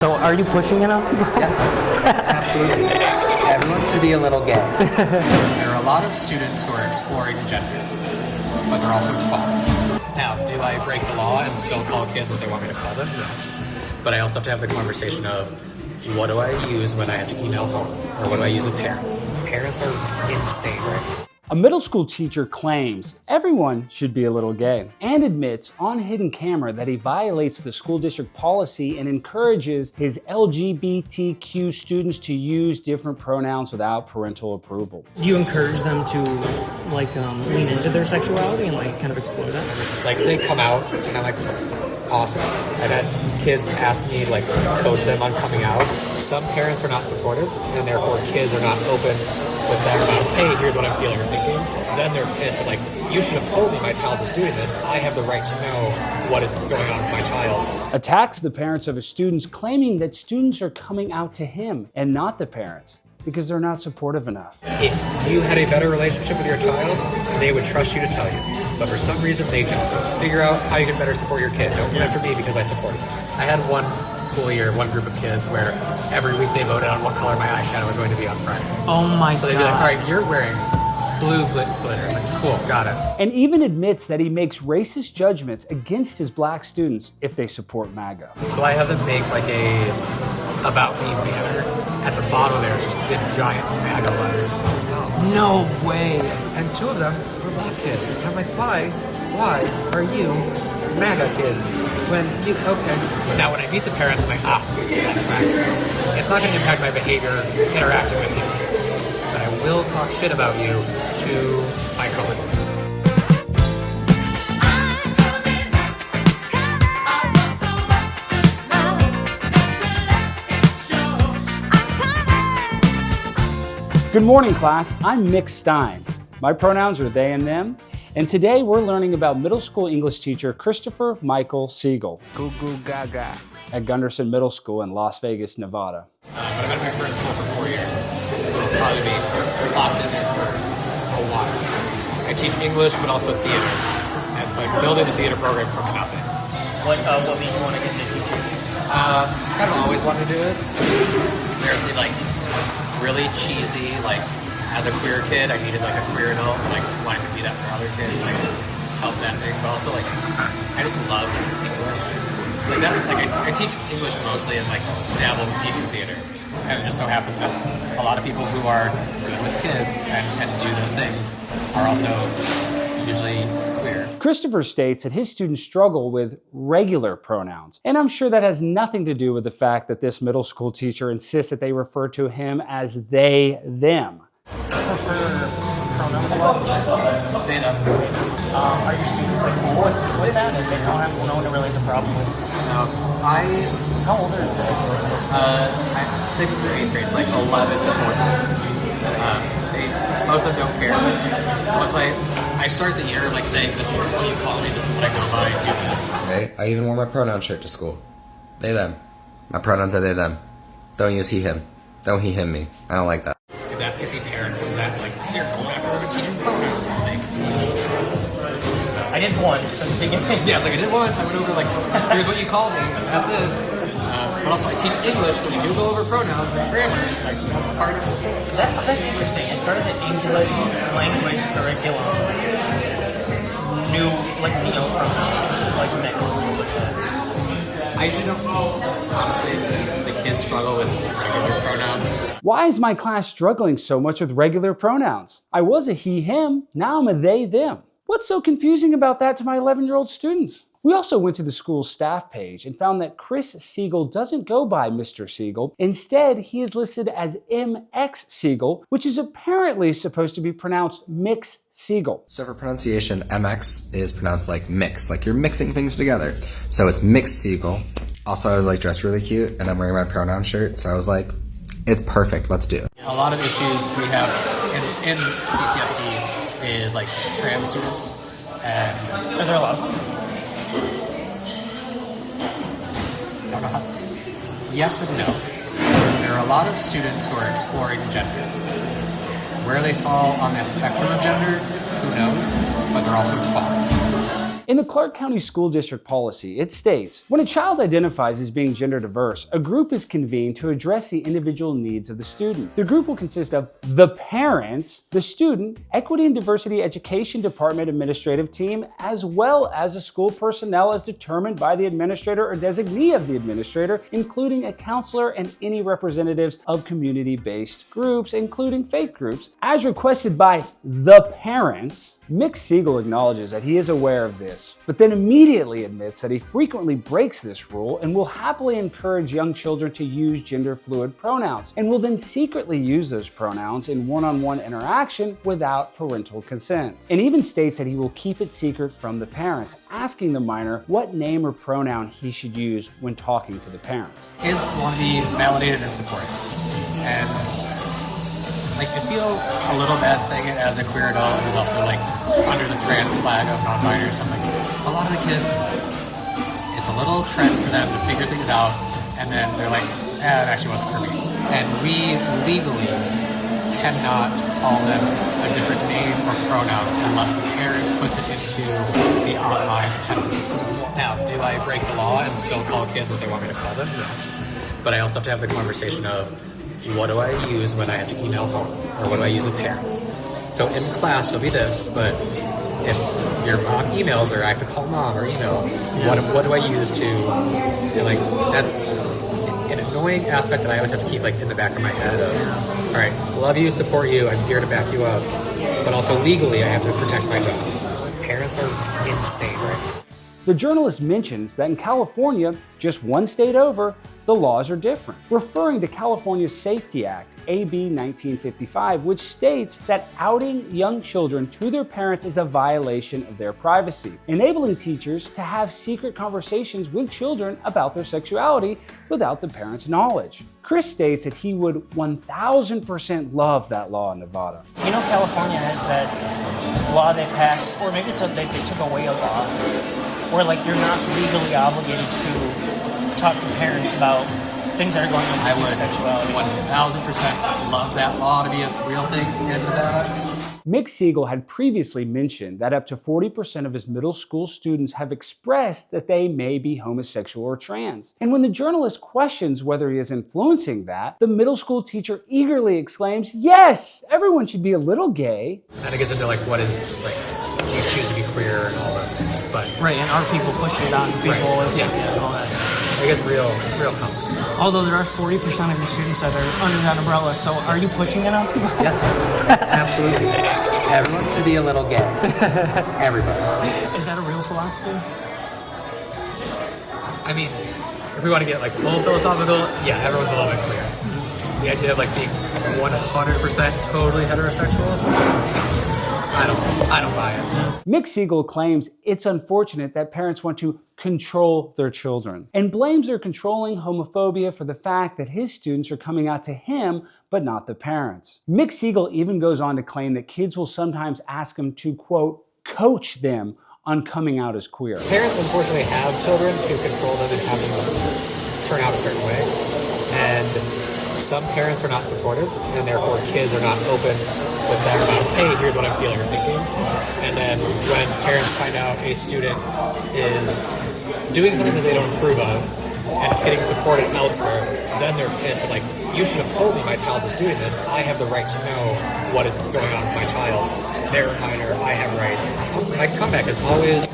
So are you pushing enough? Yes, absolutely. Everyone should be a little gay. There are a lot of students who are exploring gender, but they're also 12. Now, do I break the law and still call kids what they want me to call them? Yes. But I also have to have the conversation of, what do I use when I have to email home? Or what do I use with parents? Parents are insane right now. A middle school teacher claims everyone should be a little gay and admits on hidden camera that he violates the school district policy and encourages his LGBTQ students to use different pronouns without parental approval. Do you encourage them to lean into their sexuality and kind of explore that? Like they come out and I'm like, awesome. I've had kids ask me coach them on coming out. Some parents are not supportive and therefore kids are not open with them about, hey, here's what I'm feeling or thinking. Then they're pissed like, you should have told me my child was doing this. I have the right to know what is going on with my child. Attacks the parents of his students, claiming that students are coming out to him and not the parents because they're not supportive enough. If you had a better relationship with your child, they would trust you to tell you. But for some reason, they don't. Figure out how you can better support your kid. Don't come after me because I support them. I had one school year, one group of kids where every week they voted on what color my eyeshadow was going to be on Friday. Oh my God. So they'd be like, all right, you're wearing blue glitter. I'm like, cool, got it. And even admits that he makes racist judgments against his black students if they support MAGA. So I have them make a about me banner. At the bottom there, it's just giant MAGA letters. No way. And two of them were black kids. And I'm like, why are you MAGA kids? When you, okay. Now when I meet the parents, I'm like, that tracks. It's not going to impact my behavior interacting with you. But I will talk shit about you to my coworkers. Good morning, class. I'm Mick Stein. My pronouns are they and them. And today we're learning about middle school English teacher Christopher Michael Segal. Goo goo gaga. At Gunderson Middle School in Las Vegas, Nevada. But I've been my current school for 4 years. It'll probably be locked in there for a while. I teach English, but also theater. And so I'm building the theater program from nothing. What made you want to get into teaching? Kind of always wanted to do it. There's the really cheesy, as a queer kid, I needed a queer adult, wanting to be that for other kids, help that thing, but also I just love English. I teach English mostly and dabble in teaching theater. And it just so happens that a lot of people who are good with kids and can do those things are also usually queer. Christopher states that his students struggle with regular pronouns, and I'm sure that has nothing to do with the fact that this middle school teacher insists that they refer to him as they, them. Prefer pronouns They them. Are your students cool with that? If they don't have no one really has a problem with? How old are they? I'm 6th through 8th grade, 11 to 14. Most of them don't care. Once I start the year saying, this is what you call me, this is what I go by, do this. Okay, I even wore my pronoun shirt to school. They, them. My pronouns are they, them. Don't use he, him. Don't he, him, me. I don't like that. If that pissy parent comes at you're going after them and teaching pronouns and things. So, I did once at the beginning. yeah, I did once. I went over here's what you call me. That's it. But also I teach English, so we do go over pronouns and grammar. That's part of it. That's interesting. It's part of the English language curriculum. New, pronouns, mixed. I usually don't know. Honestly, the kids struggle with regular pronouns. Why is my class struggling so much with regular pronouns? I was a he, him, now I'm a they, them. What's so confusing about that to my 11-year-old students? We also went to the school's staff page and found that Chris Segal doesn't go by Mr. Segal. Instead, he is listed as MX Segal, which is apparently supposed to be pronounced Mix Segal. So for pronunciation, MX is pronounced like mix, like you're mixing things together. So it's Mix Segal. Also, I was dressed really cute and I'm wearing my pronoun shirt. So I was like, it's perfect, let's do it. A lot of issues we have in CCSD is trans students. And Are there a lot of them? Yes and no. There are a lot of students who are exploring gender. Where they fall on that spectrum of gender, who knows? But they're also 12. In the Clark County School District policy, it states, when a child identifies as being gender diverse, a group is convened to address the individual needs of the student. The group will consist of the parents, the student, Equity and Diversity Education Department administrative team, as well as a school personnel as determined by the administrator or designee of the administrator, including a counselor and any representatives of community-based groups, including faith groups, as requested by the parents. Mick Segal acknowledges that he is aware of this, but then immediately admits that he frequently breaks this rule and will happily encourage young children to use gender-fluid pronouns, and will then secretly use those pronouns in one-on-one interaction without parental consent, and even states that he will keep it secret from the parents, asking the minor what name or pronoun he should use when talking to the parents. Kids want to be validated and supported. And like, I feel a little bad saying it as a queer adult who's also like under the trans flag of non-binary or something. A lot of the kids, it's a little trend for them to figure things out, and then they're like, it actually wasn't for me. And we legally cannot call them a different name or pronoun unless the parent puts it into the online attendance system. Now, do I break the law and still call kids what they want me to call them? Yes. But I also have to have the conversation of, what do I use when I have to email home? Or what do I use with parents? So in class, it'll be this, but if your mom emails or I have to call mom or email, what do I use to, and like, that's an annoying aspect that I always have to keep like in the back of my head of, all right, love you, support you, I'm here to back you up, but also legally I have to protect my job. Parents are insane right now. The journalist mentions that in California, just one state over, the laws are different, referring to California's Safety Act, AB 1955, which states that outing young children to their parents is a violation of their privacy, enabling teachers to have secret conversations with children about their sexuality without the parents' knowledge. Chris states that he would 1000% love that law in Nevada. You know, California has that law they passed, or maybe it's they took away a law, where like you're not legally obligated to talk to parents about things that are going on with sexuality. 1000% love that law to be a real thing in Nevada. Mick Segal had previously mentioned that up to 40% of his middle school students have expressed that they may be homosexual or trans. And when the journalist questions whether he is influencing that, the middle school teacher eagerly exclaims, yes, everyone should be a little gay. And it gets into like what is, like, you choose to be queer and all those things. But right, and are people pushing it on people? Yes. And all that. It gets real complicated. Although there are 40% of your students that are under that umbrella, so are you pushing it on people? Yes, absolutely. Everyone should be a little gay. Everybody. Is that a real philosophy? I mean, if we want to get like full philosophical, yeah, everyone's a little bit clear. The idea of like being 100% totally heterosexual, I don't buy it. Mick Segal claims it's unfortunate that parents want to control their children, and blames their controlling homophobia for the fact that his students are coming out to him, but not the parents. Mick Segal even goes on to claim that kids will sometimes ask him to, quote, coach them on coming out as queer. Parents unfortunately have children to control them and have them turn out a certain way, and some parents are not supportive, and therefore kids are not open with them about, hey, here's what I'm feeling or thinking. And then when parents find out a student is doing something that they don't approve of, and it's getting supported elsewhere, then they're pissed and like, you should have told me my child was doing this. I have the right to know what is going on with my child. They're a minor, I have rights. My comeback is always,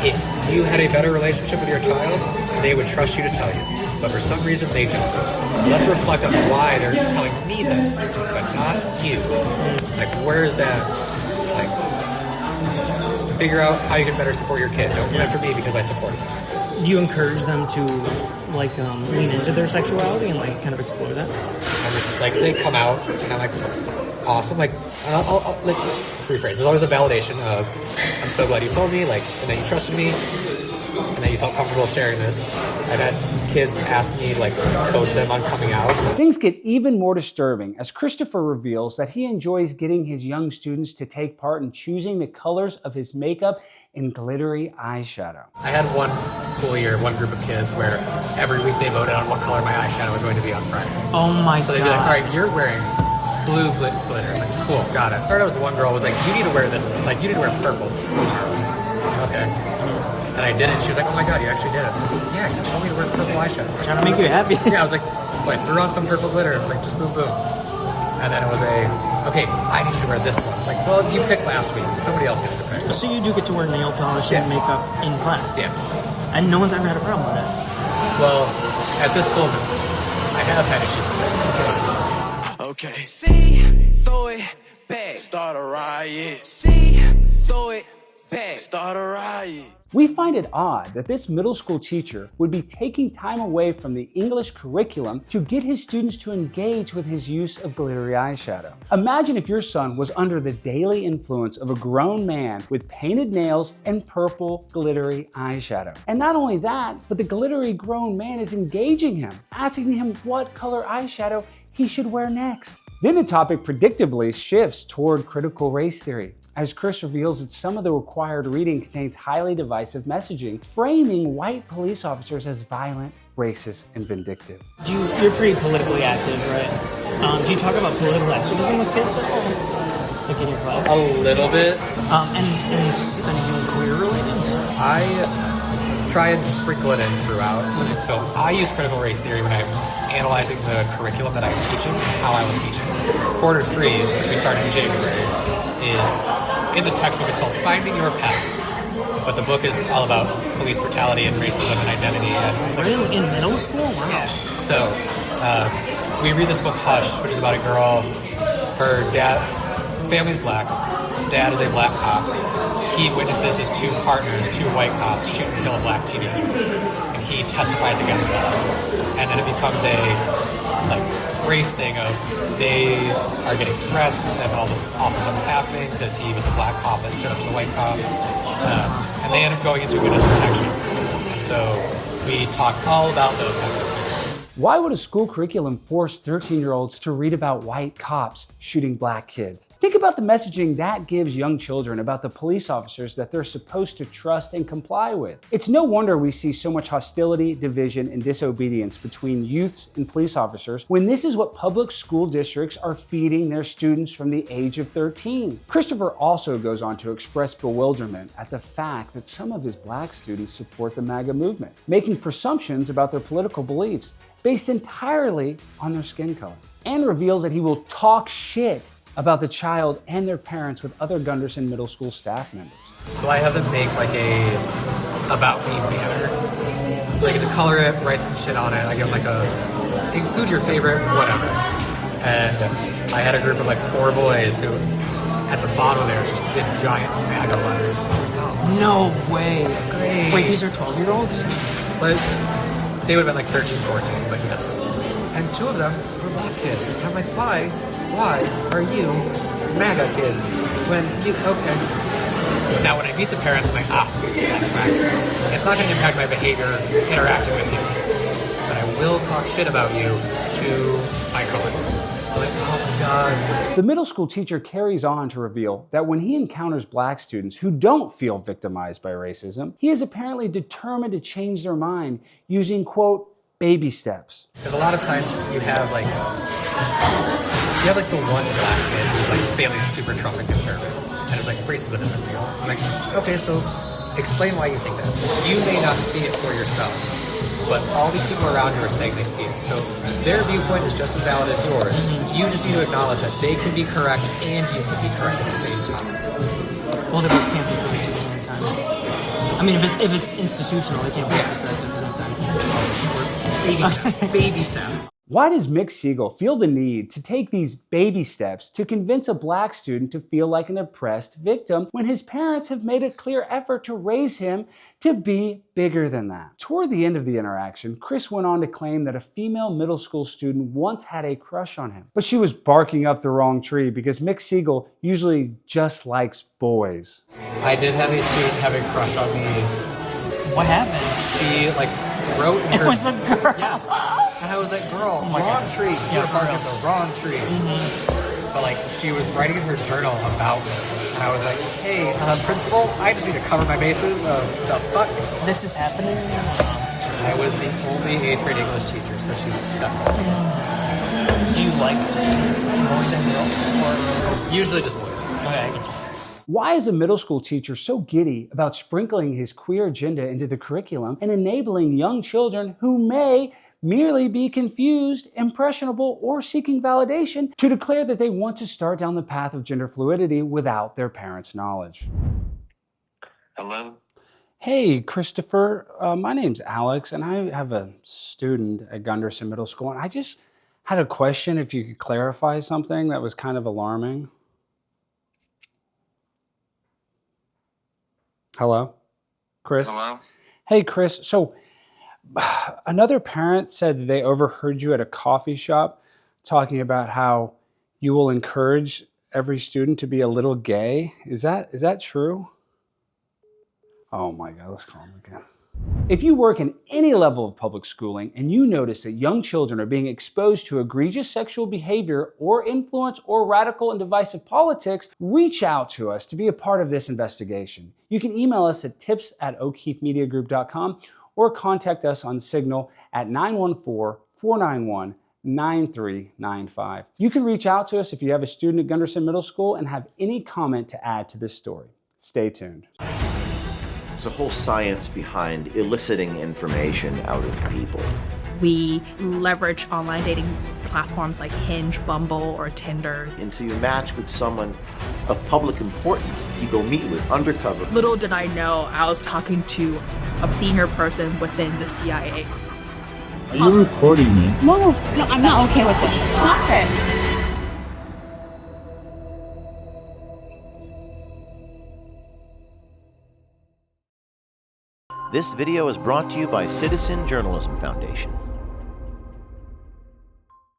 if you had a better relationship with your child, they would trust you to tell you. But for some reason, they don't. So let's reflect on why they're telling me this, but not you. Like, where is that? Like, figure out how you can better support your kid. Don't come after me because I support them. Do you encourage them to, like, lean into their sexuality and, like, kind of explore that? I'm just, like, they come out, and I'm like, awesome. Like, I'll like, rephrase. There's always a validation of, I'm so glad you told me, like, and that you trusted me, and that you felt comfortable sharing this. I've had kids ask me, like, coach them on coming out. Things get even more disturbing as Christopher reveals that he enjoys getting his young students to take part in choosing the colors of his makeup and glittery eyeshadow. I had one school year, one group of kids where every week they voted on what color my eyeshadow was going to be on Friday. Oh my God. So they'd be like, all right, you're wearing blue glitter. I'm like, cool, got it. Or there was one girl who was like, you need to wear this. Like, you need to wear purple tomorrow. okay. And I did it. She was like, oh my god, you actually did it. Yeah, you told me to wear purple eyeshadow. Trying to make you happy. Yeah, I was like, so I threw on some purple glitter. It was like, just boom, boom. And then it was okay, I need you to wear this one. I was like, well, you picked last week. Somebody else gets to pick. So you do get to wear nail polish and makeup in class? Yeah. And no one's ever had a problem with that? Well, at this school, I have had issues with it. Okay. See, throw it back. Start a riot. See, throw it back. Start a riot. We find it odd that this middle school teacher would be taking time away from the English curriculum to get his students to engage with his use of glittery eyeshadow. Imagine if your son was under the daily influence of a grown man with painted nails and purple glittery eyeshadow. And not only that, but the glittery grown man is engaging him, asking him what color eyeshadow he should wear next. Then the topic predictably shifts toward critical race theory, as Chris reveals that some of the required reading contains highly divisive messaging, framing white police officers as violent, racist, and vindictive. You're pretty politically active, right? Do you talk about political activism with kids at all? Like in your class? A little bit. And anything queer related? I try and sprinkle it in throughout. So I use critical race theory when I'm analyzing the curriculum that I'm teaching and how I will teach it. Quarter 3, which we started in January, is in the textbook. It's called Finding Your Path. But the book is all about police brutality and racism and identity. And really? In middle school? Wow. Yeah. So we read this book, Hush, which is about a girl. Her family's black. Dad is a black cop. He witnesses his 2 partners, 2 white cops, shoot and kill a black teenager. And he testifies against that. And then it becomes a race thing of they are getting threats and all this awful stuff's happening because he was the black cop that stood up to the white cops. And they end up going into witness protection. And so we talk all about those kinds of things. Why would a school curriculum force 13-year-olds to read about white cops shooting black kids? Think about the messaging that gives young children about the police officers that they're supposed to trust and comply with. It's no wonder we see so much hostility, division, and disobedience between youths and police officers when this is what public school districts are feeding their students from the age of 13. Christopher also goes on to express bewilderment at the fact that some of his black students support the MAGA movement, making presumptions about their political beliefs based entirely on their skin color, and reveals that he will talk shit about the child and their parents with other Gunderson Middle School staff members. So I have them make like a about me banner. So I get to color it, write some shit on it. I give them include your favorite, whatever. And I had a group of 4 boys who at the bottom there just did giant MAGA letters. No way. Great. Wait, these are 12-year-olds? But they would have been 13, 14, like this. And 2 of them were black kids. And I'm like, why are you MAGA kids when you, okay. Now when I meet the parents, I'm like, that tracks. It's not going to impact my behavior interacting with you. But I will talk shit about you to my coworkers. I'm like, oh my God. The middle school teacher carries on to reveal that when he encounters black students who don't feel victimized by racism, he is apparently determined to change their mind using, quote, baby steps. Because a lot of times you have the one black kid whose family's super Trump and conservative. And it's racism isn't real. I'm like, okay, so explain why you think that. You may not see it for yourself, but all these people around you are saying they see it. So their viewpoint is just as valid as yours. You just need to acknowledge that they can be correct and you can be correct at the same time. Well, they both can't be correct at the same time. I mean, if it's institutional, they can't be correct at the same time. Baby steps. Baby steps. Why does Mick Segal feel the need to take these baby steps to convince a black student to feel like an oppressed victim when his parents have made a clear effort to raise him to be bigger than that? Toward the end of the interaction, Chris went on to claim that a female middle school student once had a crush on him, but she was barking up the wrong tree because Mick Segal usually just likes boys. I did have a student have a crush on me. What happened? She wrote in her... It was a girl. Yes. And I was like, girl, wrong tree. You're barking up the wrong tree. Mm-hmm. But she was writing in her journal about me. And I was like, hey, principal, I just need to cover my bases of the fuck. This is happening? I was the only 8th grade English teacher, so she was stuck. Do you like boys and girls? Or? Usually just boys. Okay, I get you. Why is a middle school teacher so giddy about sprinkling his queer agenda into the curriculum and enabling young children who may merely be confused, impressionable, or seeking validation to declare that they want to start down the path of gender fluidity without their parents' knowledge? Hello? Hey, Christopher. My name's Alex, and I have a student at Gunderson Middle School, and I just had a question if you could clarify something that was kind of alarming. Hello? Chris? Hello? Hey, Chris. So, another parent said that they overheard you at a coffee shop talking about how you will encourage every student to be a little gay. Is that true? Oh my God, let's call him again. If you work in any level of public schooling and you notice that young children are being exposed to egregious sexual behavior or influence or radical and divisive politics, reach out to us to be a part of this investigation. You can email us at tips@okeefemediagroup.com or contact us on Signal at 914-491-9395. You can reach out to us if you have a student at Gunderson Middle School and have any comment to add to this story. Stay tuned. There's a whole science behind eliciting information out of people. We leverage online dating platforms like Hinge, Bumble, or Tinder. Until you match with someone of public importance that you go meet with undercover. Little did I know I was talking to a senior person within the CIA. Are you recording me? No, I'm not okay with this. Stop it. This video is brought to you by Citizen Journalism Foundation.